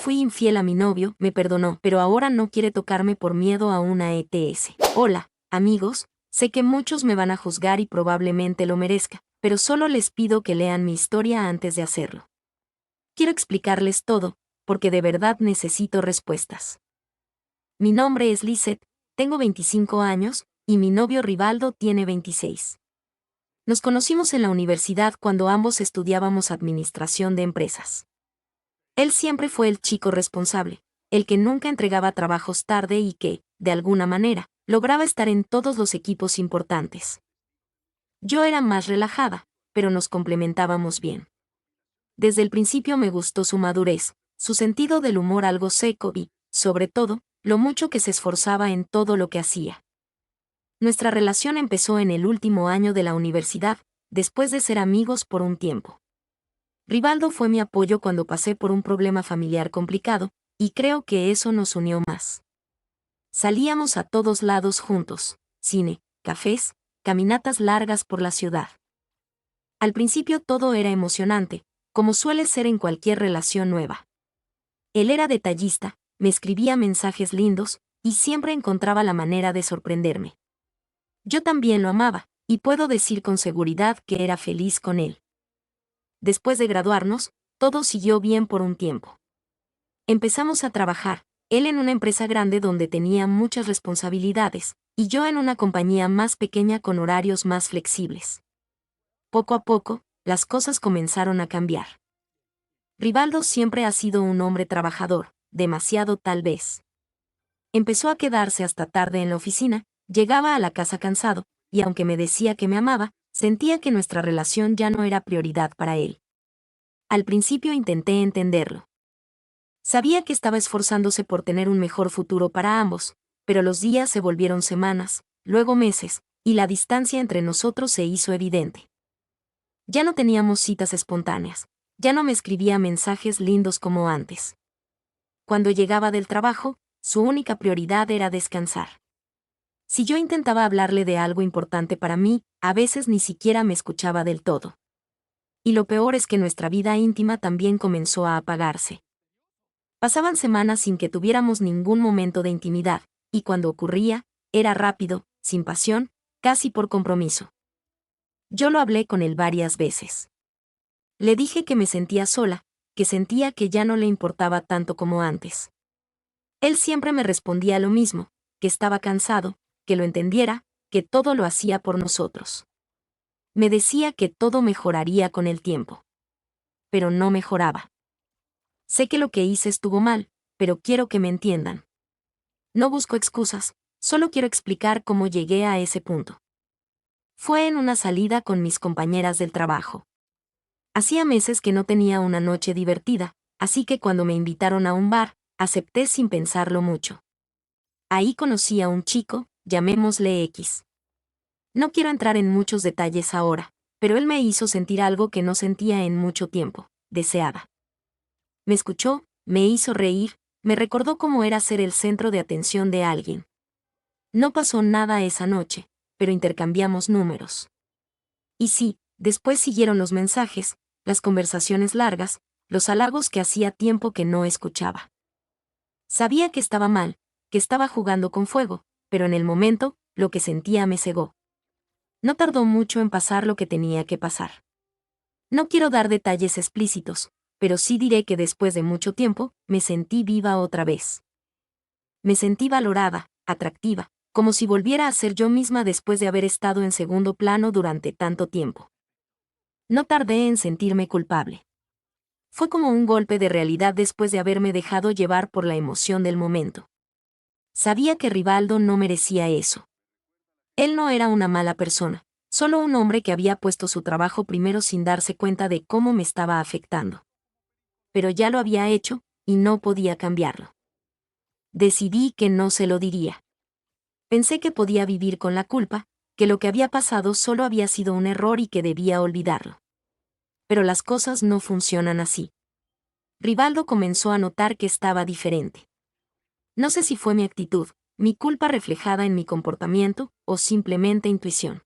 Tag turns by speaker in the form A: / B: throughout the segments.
A: fui infiel a mi novio, me perdonó, pero ahora no quiere tocarme por miedo a una ETS. Hola, amigos, sé que muchos me van a juzgar y probablemente lo merezca, pero solo les pido que lean mi historia antes de hacerlo. Quiero explicarles todo, porque de verdad necesito respuestas. Mi nombre es Lisette, tengo 25 años, y mi novio Rivaldo tiene 26. Nos conocimos en la universidad cuando ambos estudiábamos administración de empresas. Él siempre fue el chico responsable, el que nunca entregaba trabajos tarde y que, de alguna manera, lograba estar en todos los equipos importantes. Yo era más relajada, pero nos complementábamos bien. Desde el principio me gustó su madurez, su sentido del humor algo seco y, sobre todo, lo mucho que se esforzaba en todo lo que hacía. Nuestra relación empezó en el último año de la universidad, después de ser amigos por un tiempo. Rivaldo fue mi apoyo cuando pasé por un problema familiar complicado, y creo que eso nos unió más. Salíamos a todos lados juntos, cine, cafés, caminatas largas por la ciudad. Al principio todo era emocionante, como suele ser en cualquier relación nueva. Él era detallista, me escribía mensajes lindos, y siempre encontraba la manera de sorprenderme. Yo también lo amaba, y puedo decir con seguridad que era feliz con él. Después de graduarnos, todo siguió bien por un tiempo. Empezamos a trabajar, él en una empresa grande donde tenía muchas responsabilidades, y yo en una compañía más pequeña con horarios más flexibles. Poco a poco, las cosas comenzaron a cambiar. Rivaldo siempre ha sido un hombre trabajador, demasiado tal vez. Empezó a quedarse hasta tarde en la oficina, llegaba a la casa cansado, y aunque me decía que me amaba, sentía que nuestra relación ya no era prioridad para él. Al principio intenté entenderlo. Sabía que estaba esforzándose por tener un mejor futuro para ambos, pero los días se volvieron semanas, luego meses, y la distancia entre nosotros se hizo evidente. Ya no teníamos citas espontáneas, ya no me escribía mensajes lindos como antes. Cuando llegaba del trabajo, su única prioridad era descansar. Si yo intentaba hablarle de algo importante para mí, a veces ni siquiera me escuchaba del todo. Y lo peor es que nuestra vida íntima también comenzó a apagarse. Pasaban semanas sin que tuviéramos ningún momento de intimidad, y cuando ocurría, era rápido, sin pasión, casi por compromiso. Yo lo hablé con él varias veces. Le dije que me sentía sola, que sentía que ya no le importaba tanto como antes. Él siempre me respondía lo mismo, que estaba cansado, que lo entendiera, que todo lo hacía por nosotros. Me decía que todo mejoraría con el tiempo. Pero no mejoraba. Sé que lo que hice estuvo mal, pero quiero que me entiendan. No busco excusas, solo quiero explicar cómo llegué a ese punto. Fue en una salida con mis compañeras del trabajo. Hacía meses que no tenía una noche divertida, así que cuando me invitaron a un bar, acepté sin pensarlo mucho. Ahí conocí a un chico, llamémosle X. No quiero entrar en muchos detalles ahora, pero él me hizo sentir algo que no sentía en mucho tiempo, deseada. Me escuchó, me hizo reír, me recordó cómo era ser el centro de atención de alguien. No pasó nada esa noche, pero intercambiamos números. Y sí, después siguieron los mensajes, las conversaciones largas, los halagos que hacía tiempo que no escuchaba. Sabía que estaba mal, que estaba jugando con fuego, pero en el momento, lo que sentía me cegó. No tardó mucho en pasar lo que tenía que pasar. No quiero dar detalles explícitos, pero sí diré que después de mucho tiempo, me sentí viva otra vez. Me sentí valorada, atractiva, como si volviera a ser yo misma después de haber estado en segundo plano durante tanto tiempo. No tardé en sentirme culpable. Fue como un golpe de realidad después de haberme dejado llevar por la emoción del momento. Sabía que Rivaldo no merecía eso. Él no era una mala persona, solo un hombre que había puesto su trabajo primero sin darse cuenta de cómo me estaba afectando. Pero ya lo había hecho, y no podía cambiarlo. Decidí que no se lo diría. Pensé que podía vivir con la culpa, que lo que había pasado solo había sido un error y que debía olvidarlo. Pero las cosas no funcionan así. Rivaldo comenzó a notar que estaba diferente. No sé si fue mi actitud, mi culpa reflejada en mi comportamiento, o simplemente intuición.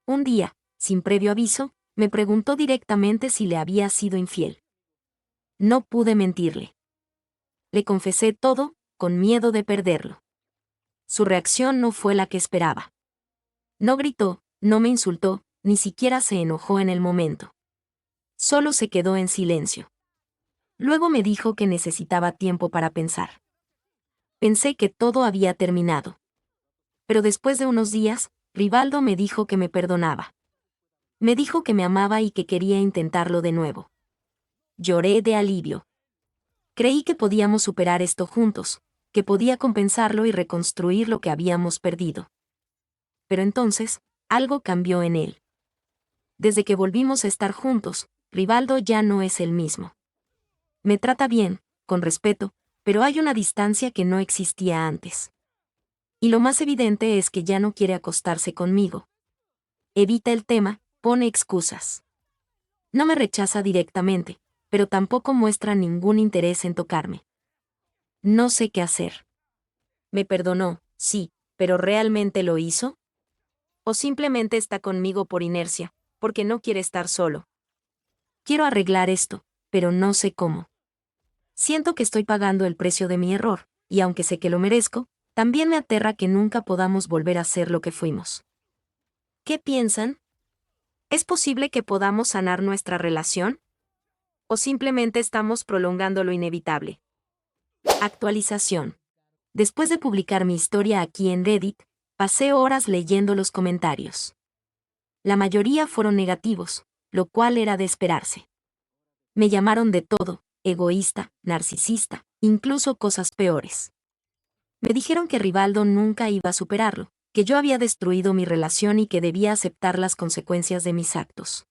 A: Un día, sin previo aviso, me preguntó directamente si le había sido infiel. No pude mentirle. Le confesé todo, con miedo de perderlo. Su reacción no fue la que esperaba. No gritó, no me insultó, ni siquiera se enojó en el momento. Solo se quedó en silencio. Luego me dijo que necesitaba tiempo para pensar. Pensé que todo había terminado. Pero después de unos días, Rivaldo me dijo que me perdonaba. Me dijo que me amaba y que quería intentarlo de nuevo. Lloré de alivio. Creí que podíamos superar esto juntos, que podía compensarlo y reconstruir lo que habíamos perdido. Pero entonces, algo cambió en él. Desde que volvimos a estar juntos, Rivaldo ya no es el mismo. Me trata bien, con respeto, pero hay una distancia que no existía antes. Y lo más evidente es que ya no quiere acostarse conmigo. Evita el tema, pone excusas. No me rechaza directamente, pero tampoco muestra ningún interés en tocarme. No sé qué hacer. Me perdonó, sí, pero ¿realmente lo hizo? ¿O simplemente está conmigo por inercia, porque no quiere estar solo? Quiero arreglar esto, pero no sé cómo. Siento que estoy pagando el precio de mi error, y aunque sé que lo merezco, también me aterra que nunca podamos volver a ser lo que fuimos. ¿Qué piensan? ¿Es posible que podamos sanar nuestra relación? ¿O simplemente estamos prolongando lo inevitable? Actualización. Después de publicar mi historia aquí en Reddit, pasé horas leyendo los comentarios. La mayoría fueron negativos, lo cual era de esperarse. Me llamaron de todo, egoísta, narcisista, incluso cosas peores. Me dijeron que Rivaldo nunca iba a superarlo, que yo había destruido mi relación y que debía aceptar las consecuencias de mis actos.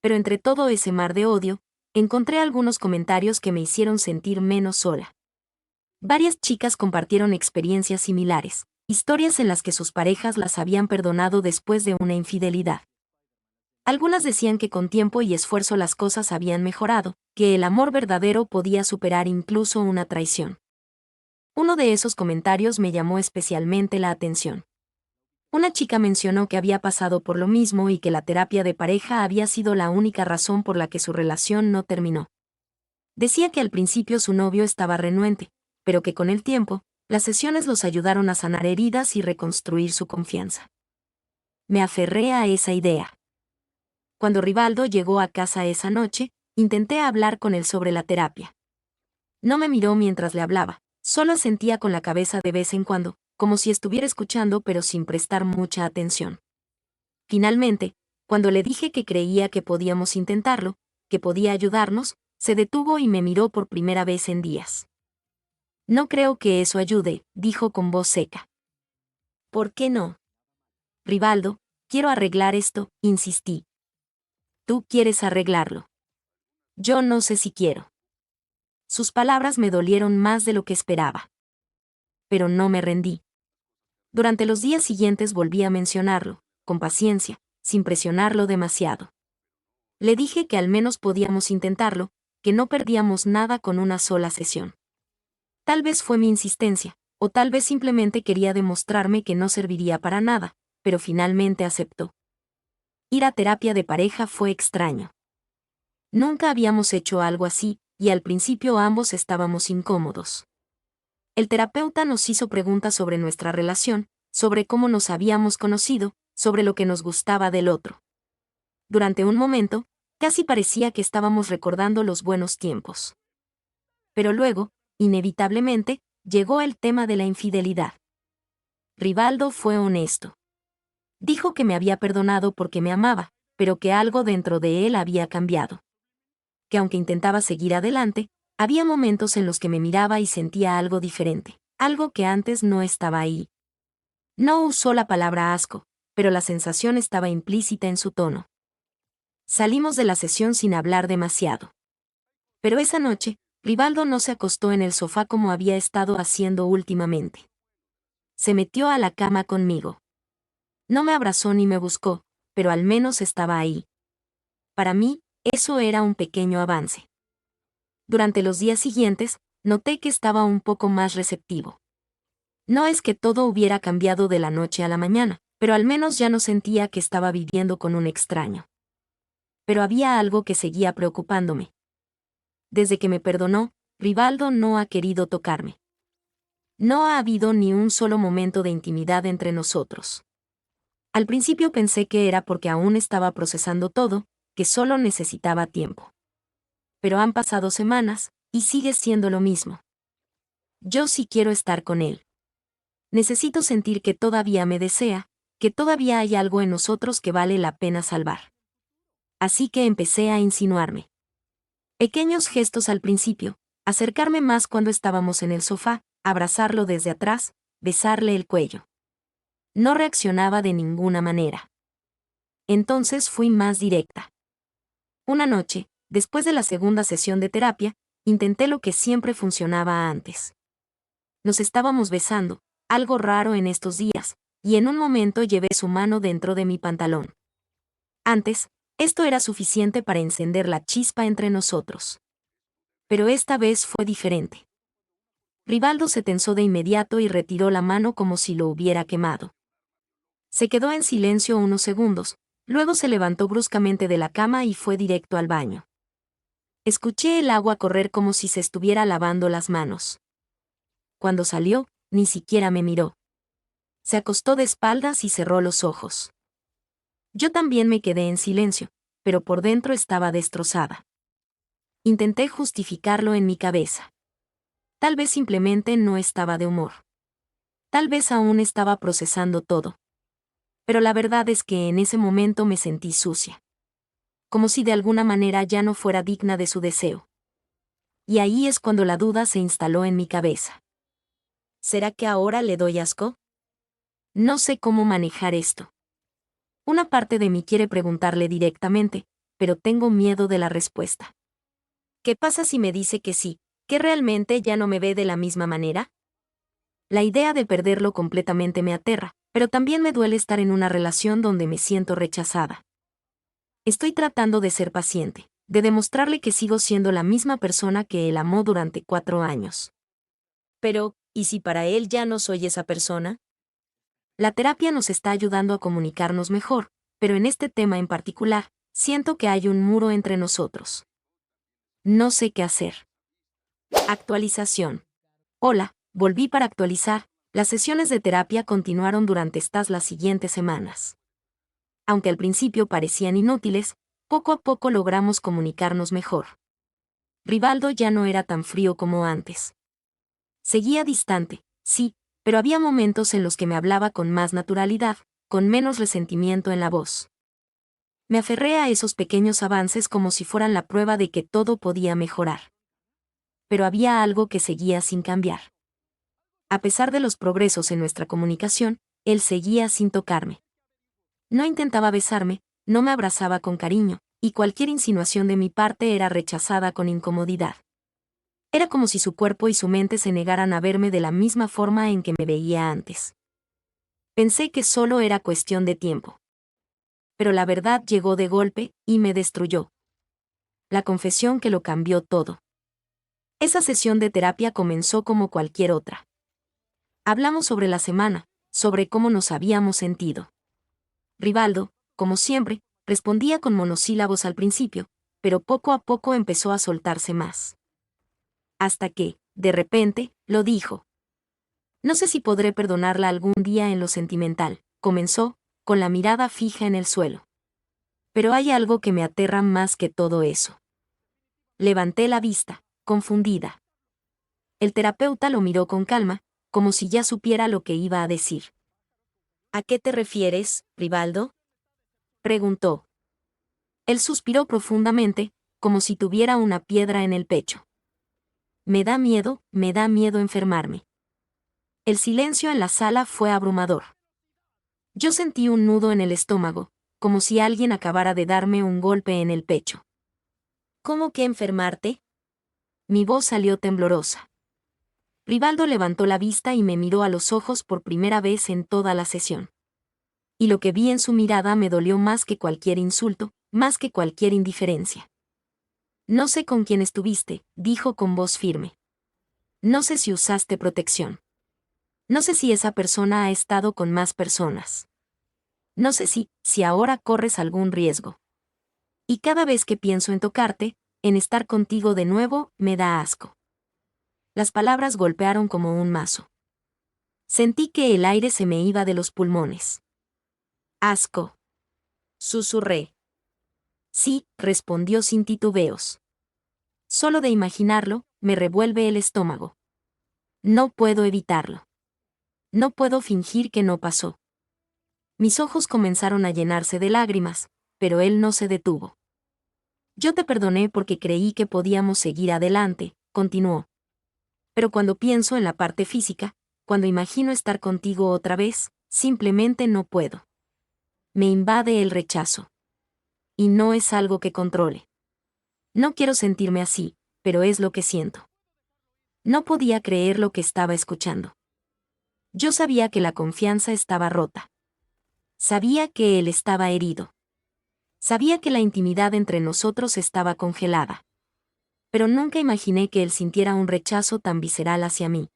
A: Pero entre todo ese mar de odio, encontré algunos comentarios que me hicieron sentir menos sola. Varias chicas compartieron experiencias similares, historias en las que sus parejas las habían perdonado después de una infidelidad. Algunas decían que con tiempo y esfuerzo las cosas habían mejorado, que el amor verdadero podía superar incluso una traición. Uno de esos comentarios me llamó especialmente la atención. Una chica mencionó que había pasado por lo mismo y que la terapia de pareja había sido la única razón por la que su relación no terminó. Decía que al principio su novio estaba renuente, pero que con el tiempo, las sesiones los ayudaron a sanar heridas y reconstruir su confianza. Me aferré a esa idea. Cuando Rivaldo llegó a casa esa noche, intenté hablar con él sobre la terapia. No me miró mientras le hablaba, solo asentía con la cabeza de vez en cuando, como si estuviera escuchando pero sin prestar mucha atención. Finalmente, cuando le dije que creía que podíamos intentarlo, que podía ayudarnos, se detuvo y me miró por primera vez en días. No creo que eso ayude, dijo con voz seca. ¿Por qué no? Rivaldo, quiero arreglar esto, insistí. Tú quieres arreglarlo. Yo no sé si quiero. Sus palabras me dolieron más de lo que esperaba. Pero no me rendí. Durante los días siguientes volví a mencionarlo, con paciencia, sin presionarlo demasiado. Le dije que al menos podíamos intentarlo, que no perdíamos nada con una sola sesión. Tal vez fue mi insistencia, o tal vez simplemente quería demostrarme que no serviría para nada, pero finalmente aceptó. Ir a terapia de pareja fue extraño. Nunca habíamos hecho algo así, y al principio ambos estábamos incómodos. El terapeuta nos hizo preguntas sobre nuestra relación, sobre cómo nos habíamos conocido, sobre lo que nos gustaba del otro. Durante un momento, casi parecía que estábamos recordando los buenos tiempos. Pero luego, inevitablemente, llegó el tema de la infidelidad. Rivaldo fue honesto. Dijo que me había perdonado porque me amaba, pero que algo dentro de él había cambiado. Que aunque intentaba seguir adelante, había momentos en los que me miraba y sentía algo diferente, algo que antes no estaba ahí. No usó la palabra asco, pero la sensación estaba implícita en su tono. Salimos de la sesión sin hablar demasiado. Pero esa noche, Rivaldo no se acostó en el sofá como había estado haciendo últimamente. Se metió a la cama conmigo. No me abrazó ni me buscó, pero al menos estaba ahí. Para mí, eso era un pequeño avance. Durante los días siguientes, noté que estaba un poco más receptivo. No es que todo hubiera cambiado de la noche a la mañana, pero al menos ya no sentía que estaba viviendo con un extraño. Pero había algo que seguía preocupándome. Desde que me perdonó, Rivaldo no ha querido tocarme. No ha habido ni un solo momento de intimidad entre nosotros. Al principio pensé que era porque aún estaba procesando todo, que solo necesitaba tiempo. Pero han pasado semanas, y sigue siendo lo mismo. Yo sí quiero estar con él. Necesito sentir que todavía me desea, que todavía hay algo en nosotros que vale la pena salvar. Así que empecé a insinuarme. Pequeños gestos al principio, acercarme más cuando estábamos en el sofá, abrazarlo desde atrás, besarle el cuello. No reaccionaba de ninguna manera. Entonces fui más directa. Una noche, después de la segunda sesión de terapia, intenté lo que siempre funcionaba antes. Nos estábamos besando, algo raro en estos días, y en un momento llevé su mano dentro de mi pantalón. Antes, esto era suficiente para encender la chispa entre nosotros. Pero esta vez fue diferente. Rivaldo se tensó de inmediato y retiró la mano como si lo hubiera quemado. Se quedó en silencio unos segundos, luego se levantó bruscamente de la cama y fue directo al baño. Escuché el agua correr como si se estuviera lavando las manos. Cuando salió, ni siquiera me miró. Se acostó de espaldas y cerró los ojos. Yo también me quedé en silencio, pero por dentro estaba destrozada. Intenté justificarlo en mi cabeza. Tal vez simplemente no estaba de humor. Tal vez aún estaba procesando todo. Pero la verdad es que en ese momento me sentí sucia. Como si de alguna manera ya no fuera digna de su deseo. Y ahí es cuando la duda se instaló en mi cabeza. ¿Será que ahora le doy asco? No sé cómo manejar esto. Una parte de mí quiere preguntarle directamente, pero tengo miedo de la respuesta. ¿Qué pasa si me dice que sí, que realmente ya no me ve de la misma manera? La idea de perderlo completamente me aterra, pero también me duele estar en una relación donde me siento rechazada. Estoy tratando de ser paciente, de demostrarle que sigo siendo la misma persona que él amó durante 4 años. Pero, ¿y si para él ya no soy esa persona? La terapia nos está ayudando a comunicarnos mejor, pero en este tema en particular, siento que hay un muro entre nosotros. No sé qué hacer. Actualización. Hola, volví para actualizar. Las sesiones de terapia continuaron durante las siguientes semanas. Aunque al principio parecían inútiles, poco a poco logramos comunicarnos mejor. Rivaldo ya no era tan frío como antes. Seguía distante, sí, pero había momentos en los que me hablaba con más naturalidad, con menos resentimiento en la voz. Me aferré a esos pequeños avances como si fueran la prueba de que todo podía mejorar. Pero había algo que seguía sin cambiar. A pesar de los progresos en nuestra comunicación, él seguía sin tocarme. No intentaba besarme, no me abrazaba con cariño, y cualquier insinuación de mi parte era rechazada con incomodidad. Era como si su cuerpo y su mente se negaran a verme de la misma forma en que me veía antes. Pensé que solo era cuestión de tiempo. Pero la verdad llegó de golpe, y me destruyó. La confesión que lo cambió todo. Esa sesión de terapia comenzó como cualquier otra. Hablamos sobre la semana, sobre cómo nos habíamos sentido. Rivaldo, como siempre, respondía con monosílabos al principio, pero poco a poco empezó a soltarse más. Hasta que, de repente, lo dijo. No sé si podré perdonarla algún día en lo sentimental, comenzó, con la mirada fija en el suelo. Pero hay algo que me aterra más que todo eso. Levanté la vista, confundida. El terapeuta lo miró con calma, como si ya supiera lo que iba a decir. ¿A qué te refieres, Rivaldo? Preguntó. Él suspiró profundamente, como si tuviera una piedra en el pecho. Me da miedo enfermarme. El silencio en la sala fue abrumador. Yo sentí un nudo en el estómago, como si alguien acabara de darme un golpe en el pecho. ¿Cómo que enfermarte? Mi voz salió temblorosa. Rivaldo levantó la vista y me miró a los ojos por primera vez en toda la sesión. Y lo que vi en su mirada me dolió más que cualquier insulto, más que cualquier indiferencia. No sé con quién estuviste, dijo con voz firme. No sé si usaste protección. No sé si esa persona ha estado con más personas. No sé si ahora corres algún riesgo. Y cada vez que pienso en tocarte, en estar contigo de nuevo, me da asco. Las palabras golpearon como un mazo. Sentí que el aire se me iba de los pulmones. Asco. Susurré. Sí, respondió sin titubeos. Solo de imaginarlo, me revuelve el estómago. No puedo evitarlo. No puedo fingir que no pasó. Mis ojos comenzaron a llenarse de lágrimas, pero él no se detuvo. Yo te perdoné porque creí que podíamos seguir adelante, continuó. Pero cuando pienso en la parte física, cuando imagino estar contigo otra vez, simplemente no puedo. Me invade el rechazo. Y no es algo que controle. No quiero sentirme así, pero es lo que siento. No podía creer lo que estaba escuchando. Yo sabía que la confianza estaba rota. Sabía que él estaba herido. Sabía que la intimidad entre nosotros estaba congelada. Pero nunca imaginé que él sintiera un rechazo tan visceral hacia mí.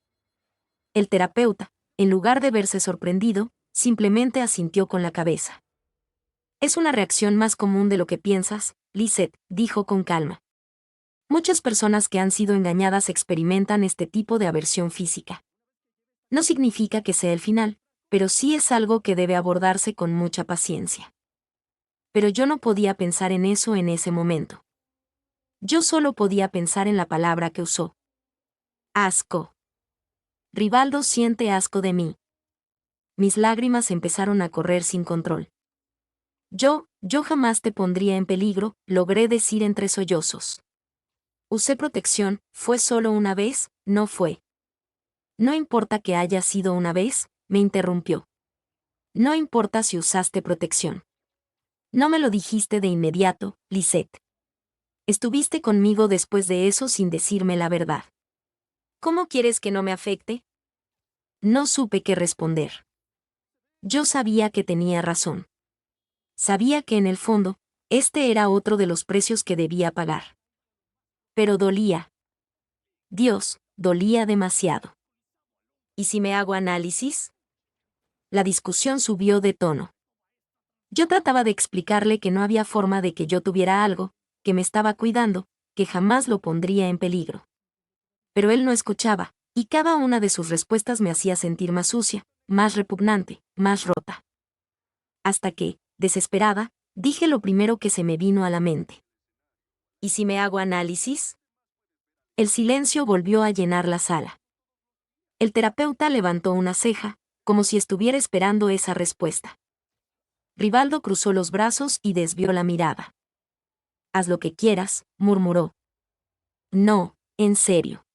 A: El terapeuta, en lugar de verse sorprendido, simplemente asintió con la cabeza. Es una reacción más común de lo que piensas, Lisette, dijo con calma. Muchas personas que han sido engañadas experimentan este tipo de aversión física. No significa que sea el final, pero sí es algo que debe abordarse con mucha paciencia. Pero yo no podía pensar en eso en ese momento. Yo solo podía pensar en la palabra que usó. Asco. Rivaldo siente asco de mí. Mis lágrimas empezaron a correr sin control. Yo jamás te pondría en peligro, logré decir entre sollozos. Usé protección, fue solo una vez, no fue. No importa que haya sido una vez, me interrumpió. No importa si usaste protección. No me lo dijiste de inmediato, Lisette. Estuviste conmigo después de eso sin decirme la verdad. ¿Cómo quieres que no me afecte? No supe qué responder. Yo sabía que tenía razón. Sabía que en el fondo, este era otro de los precios que debía pagar. Pero dolía. Dios, dolía demasiado. ¿Y si me hago análisis? La discusión subió de tono. Yo trataba de explicarle que no había forma de que yo tuviera algo, que me estaba cuidando, que jamás lo pondría en peligro. Pero él no escuchaba, y cada una de sus respuestas me hacía sentir más sucia, más repugnante, más rota. Hasta que, desesperada, dije lo primero que se me vino a la mente. ¿Y si me hago análisis? El silencio volvió a llenar la sala. El terapeuta levantó una ceja, como si estuviera esperando esa respuesta. Rivaldo cruzó los brazos y desvió la mirada. Haz lo que quieras, murmuró. No, en serio.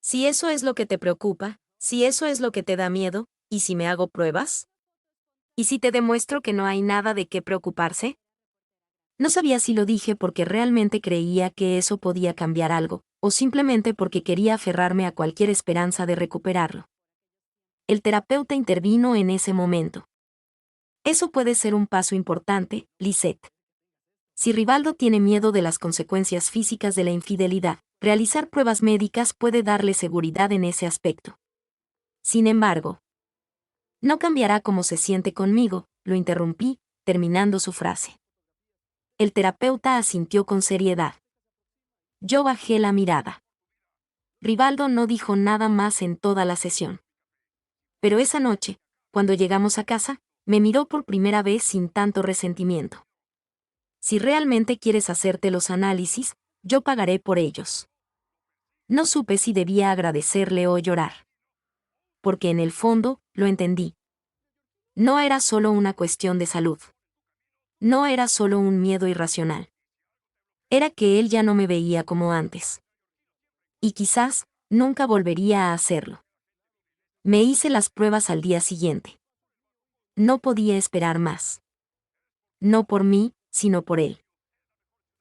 A: Si eso es lo que te preocupa, si eso es lo que te da miedo, ¿y si me hago pruebas? ¿Y si te demuestro que no hay nada de qué preocuparse? No sabía si lo dije porque realmente creía que eso podía cambiar algo, o simplemente porque quería aferrarme a cualquier esperanza de recuperarlo. El terapeuta intervino en ese momento. Eso puede ser un paso importante, Lisette. Si Rivaldo tiene miedo de las consecuencias físicas de la infidelidad, realizar pruebas médicas puede darle seguridad en ese aspecto. Sin embargo, no cambiará cómo se siente conmigo, lo interrumpí, terminando su frase. El terapeuta asintió con seriedad. Yo bajé la mirada. Rivaldo no dijo nada más en toda la sesión. Pero esa noche, cuando llegamos a casa, me miró por primera vez sin tanto resentimiento. Si realmente quieres hacerte los análisis, yo pagaré por ellos. No supe si debía agradecerle o llorar. Porque en el fondo, lo entendí. No era solo una cuestión de salud. No era solo un miedo irracional. Era que él ya no me veía como antes. Y quizás, nunca volvería a hacerlo. Me hice las pruebas al día siguiente. No podía esperar más. No por mí, sino por él.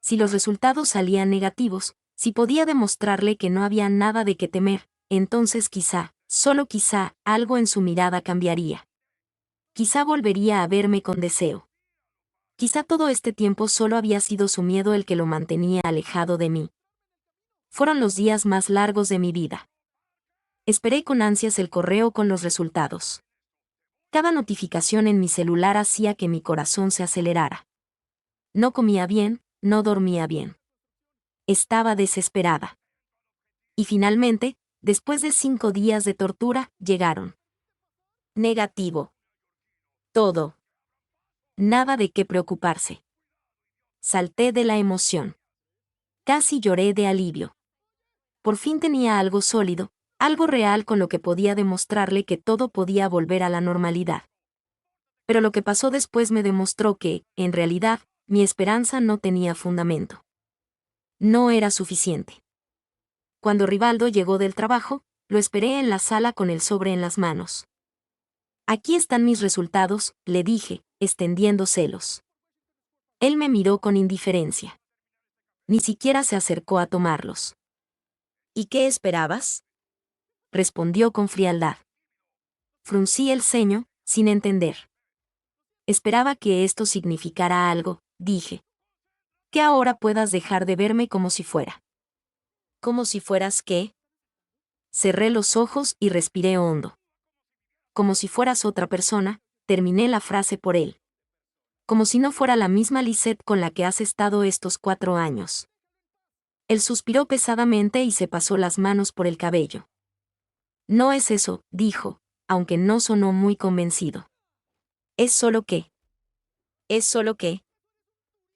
A: Si los resultados salían negativos, si podía demostrarle que no había nada de qué temer, entonces quizá, solo quizá, algo en su mirada cambiaría. Quizá volvería a verme con deseo. Quizá todo este tiempo solo había sido su miedo el que lo mantenía alejado de mí. Fueron los días más largos de mi vida. Esperé con ansias el correo con los resultados. Cada notificación en mi celular hacía que mi corazón se acelerara. No comía bien, no dormía bien. Estaba desesperada. Y finalmente, Después de 5 días de tortura, llegaron. Negativo. Todo. Nada de qué preocuparse. Salté de la emoción. Casi lloré de alivio. Por fin tenía algo sólido, algo real con lo que podía demostrarle que todo podía volver a la normalidad. Pero lo que pasó después me demostró que, en realidad, mi esperanza no tenía fundamento. No era suficiente. Cuando Rivaldo llegó del trabajo, lo esperé en la sala con el sobre en las manos. Aquí están mis resultados, le dije, extendiendo celos. Él me miró con indiferencia. Ni siquiera se acercó a tomarlos. ¿Y qué esperabas? Respondió con frialdad. Fruncí el ceño, sin entender. Esperaba que esto significara algo, dije. Que ahora puedas dejar de verme como si fuera. ¿Como si fueras qué? Cerré los ojos y respiré hondo. Como si fueras otra persona, terminé la frase por él. Como si no fuera la misma Lisette con la que has estado estos 4 años. Él suspiró pesadamente y se pasó las manos por el cabello. No es eso, dijo, aunque no sonó muy convencido. Es solo que. ¿Es solo que?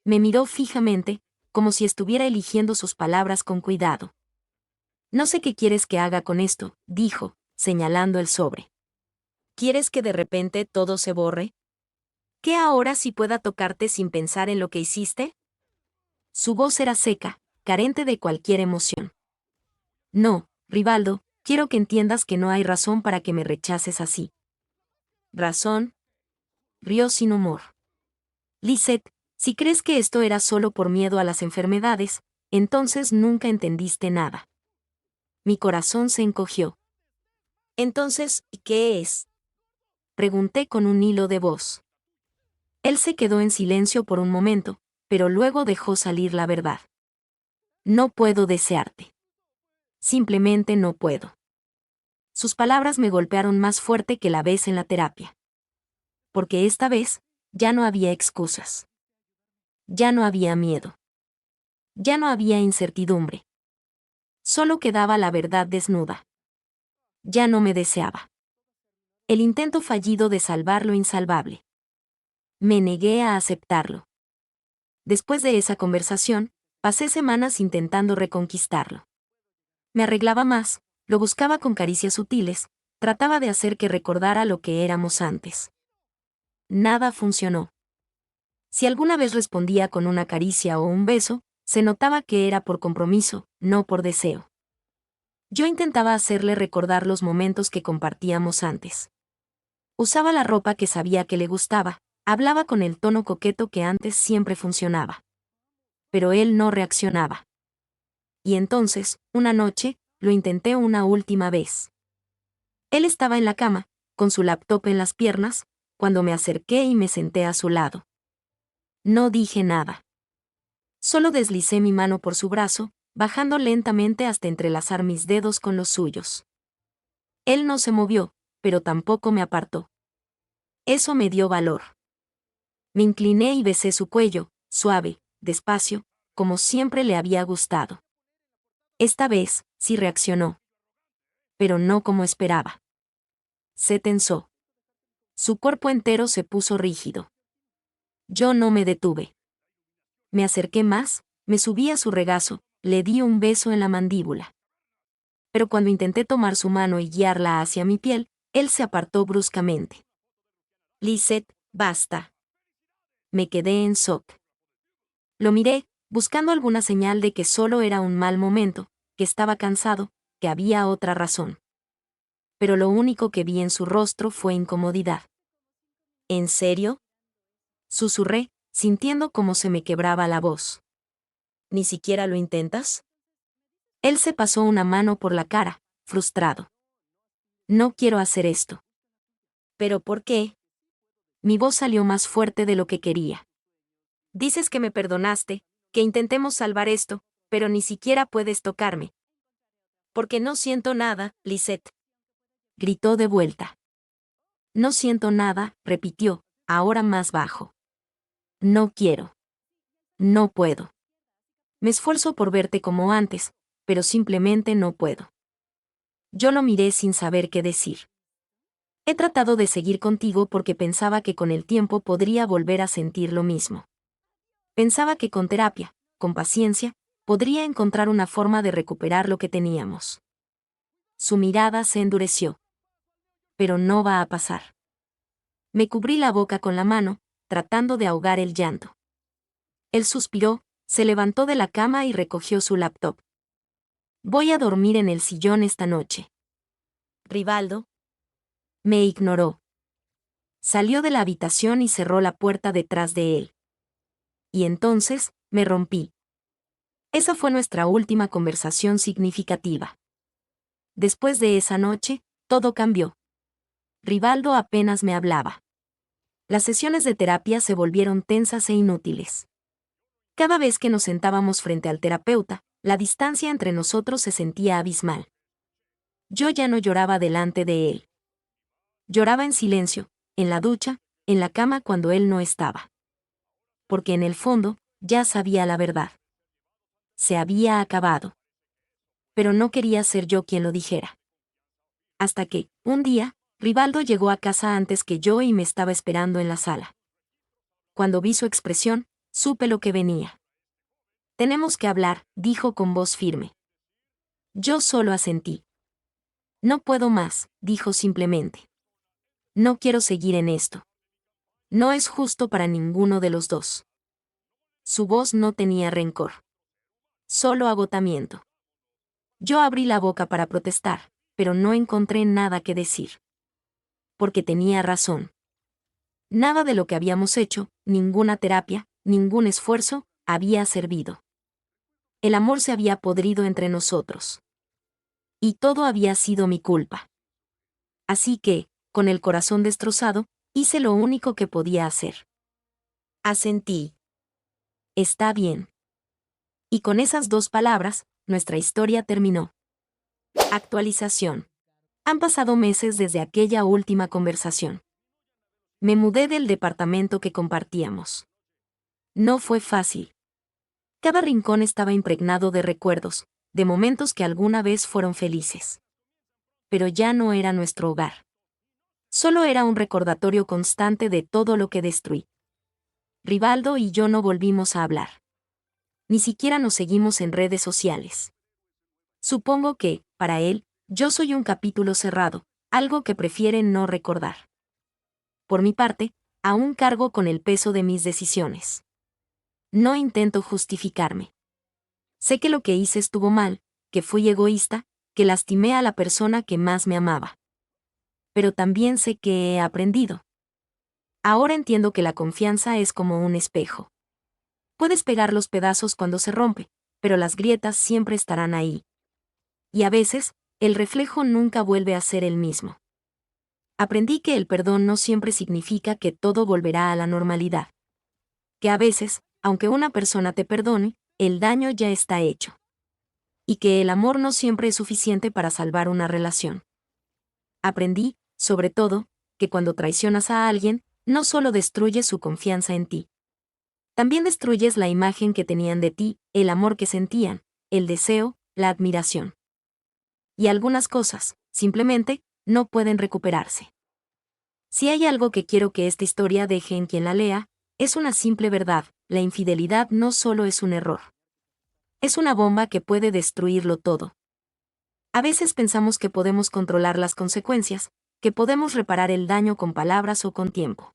A: Me miró fijamente, como si estuviera eligiendo sus palabras con cuidado. No sé qué quieres que haga con esto, dijo, señalando el sobre. ¿Quieres que de repente todo se borre? ¿Que ahora sí pueda tocarte sin pensar en lo que hiciste? Su voz era seca, carente de cualquier emoción. No, Rivaldo, quiero que entiendas que no hay razón para que me rechaces así. ¿Razón? Rió sin humor. Lisette, si crees que esto era solo por miedo a las enfermedades, entonces nunca entendiste nada. Mi corazón se encogió. Entonces, ¿qué es? Pregunté con un hilo de voz. Él se quedó en silencio por un momento, pero luego dejó salir la verdad. No puedo desearte. Simplemente no puedo. Sus palabras me golpearon más fuerte que la vez en la terapia. Porque esta vez, ya no había excusas. Ya no había miedo. Ya no había incertidumbre. Solo quedaba la verdad desnuda. Ya no me deseaba. El intento fallido de salvar lo insalvable. Me negué a aceptarlo. Después de esa conversación, pasé semanas intentando reconquistarlo. Me arreglaba más, lo buscaba con caricias sutiles, trataba de hacer que recordara lo que éramos antes. Nada funcionó. Si alguna vez respondía con una caricia o un beso, se notaba que era por compromiso, no por deseo. Yo intentaba hacerle recordar los momentos que compartíamos antes. Usaba la ropa que sabía que le gustaba, hablaba con el tono coqueto que antes siempre funcionaba. Pero él no reaccionaba. Y entonces, una noche, lo intenté una última vez. Él estaba en la cama, con su laptop en las piernas, cuando me acerqué y me senté a su lado. No dije nada. Solo deslicé mi mano por su brazo, bajando lentamente hasta entrelazar mis dedos con los suyos. Él no se movió, pero tampoco me apartó. Eso me dio valor. Me incliné y besé su cuello, suave, despacio, como siempre le había gustado. Esta vez, sí reaccionó. Pero no como esperaba. Se tensó. Su cuerpo entero se puso rígido. Yo no me detuve. Me acerqué más, me subí a su regazo, le di un beso en la mandíbula. Pero cuando intenté tomar su mano y guiarla hacia mi piel, él se apartó bruscamente. Lisette, basta. Me quedé en shock. Lo miré, buscando alguna señal de que solo era un mal momento, que estaba cansado, que había otra razón. Pero lo único que vi en su rostro fue incomodidad. ¿En serio? Susurré, sintiendo cómo se me quebraba la voz. ¿Ni siquiera lo intentas? Él se pasó una mano por la cara, frustrado. No quiero hacer esto. ¿Pero por qué? Mi voz salió más fuerte de lo que quería. Dices que me perdonaste, que intentemos salvar esto, pero ni siquiera puedes tocarme. Porque no siento nada, Lisette. Gritó de vuelta. No siento nada, repitió, ahora más bajo. No quiero. No puedo. Me esfuerzo por verte como antes, pero simplemente no puedo. Yo lo miré sin saber qué decir. He tratado de seguir contigo porque pensaba que con el tiempo podría volver a sentir lo mismo. Pensaba que con terapia, con paciencia, podría encontrar una forma de recuperar lo que teníamos. Su mirada se endureció. Pero no va a pasar. Me cubrí la boca con la mano, tratando de ahogar el llanto. Él suspiró, se levantó de la cama y recogió su laptop. Voy a dormir en el sillón esta noche. Rivaldo. Me ignoró. Salió de la habitación y cerró la puerta detrás de él. Y entonces, me rompí. Esa fue nuestra última conversación significativa. Después de esa noche, todo cambió. Rivaldo apenas me hablaba. Las sesiones de terapia se volvieron tensas e inútiles. Cada vez que nos sentábamos frente al terapeuta, la distancia entre nosotros se sentía abismal. Yo ya no lloraba delante de él. Lloraba en silencio, en la ducha, en la cama cuando él no estaba. Porque en el fondo, ya sabía la verdad. Se había acabado. Pero no quería ser yo quien lo dijera. Hasta que, un día, Rivaldo llegó a casa antes que yo y me estaba esperando en la sala. Cuando vi su expresión, supe lo que venía. Tenemos que hablar, dijo con voz firme. Yo solo asentí. No puedo más, dijo simplemente. No quiero seguir en esto. No es justo para ninguno de los dos. Su voz no tenía rencor. Solo agotamiento. Yo abrí la boca para protestar, pero no encontré nada que decir. Porque tenía razón. Nada de lo que habíamos hecho, ninguna terapia, ningún esfuerzo, había servido. El amor se había podrido entre nosotros. Y todo había sido mi culpa. Así que, con el corazón destrozado, hice lo único que podía hacer. Asentí. Está bien. Y con esas dos palabras, nuestra historia terminó. Actualización. Han pasado meses desde aquella última conversación. Me mudé del departamento que compartíamos. No fue fácil. Cada rincón estaba impregnado de recuerdos, de momentos que alguna vez fueron felices. Pero ya no era nuestro hogar. Solo era un recordatorio constante de todo lo que destruí. Rivaldo y yo no volvimos a hablar. Ni siquiera nos seguimos en redes sociales. Supongo que, para él, yo soy un capítulo cerrado, algo que prefiere no recordar. Por mi parte, aún cargo con el peso de mis decisiones. No intento justificarme. Sé que lo que hice estuvo mal, que fui egoísta, que lastimé a la persona que más me amaba. Pero también sé que he aprendido. Ahora entiendo que la confianza es como un espejo. Puedes pegar los pedazos cuando se rompe, pero las grietas siempre estarán ahí. Y a veces, el reflejo nunca vuelve a ser el mismo. Aprendí que el perdón no siempre significa que todo volverá a la normalidad. Que a veces, aunque una persona te perdone, el daño ya está hecho. Y que el amor no siempre es suficiente para salvar una relación. Aprendí, sobre todo, que cuando traicionas a alguien, no solo destruyes su confianza en ti. También destruyes la imagen que tenían de ti, el amor que sentían, el deseo, la admiración. Y algunas cosas, simplemente, no pueden recuperarse. Si hay algo que quiero que esta historia deje en quien la lea, es una simple verdad: la infidelidad no solo es un error. Es una bomba que puede destruirlo todo. A veces pensamos que podemos controlar las consecuencias, que podemos reparar el daño con palabras o con tiempo.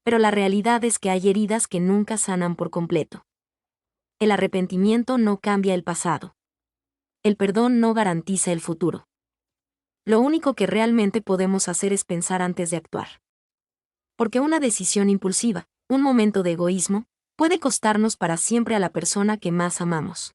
A: Pero la realidad es que hay heridas que nunca sanan por completo. El arrepentimiento no cambia el pasado. El perdón no garantiza el futuro. Lo único que realmente podemos hacer es pensar antes de actuar. Porque una decisión impulsiva, un momento de egoísmo, puede costarnos para siempre a la persona que más amamos.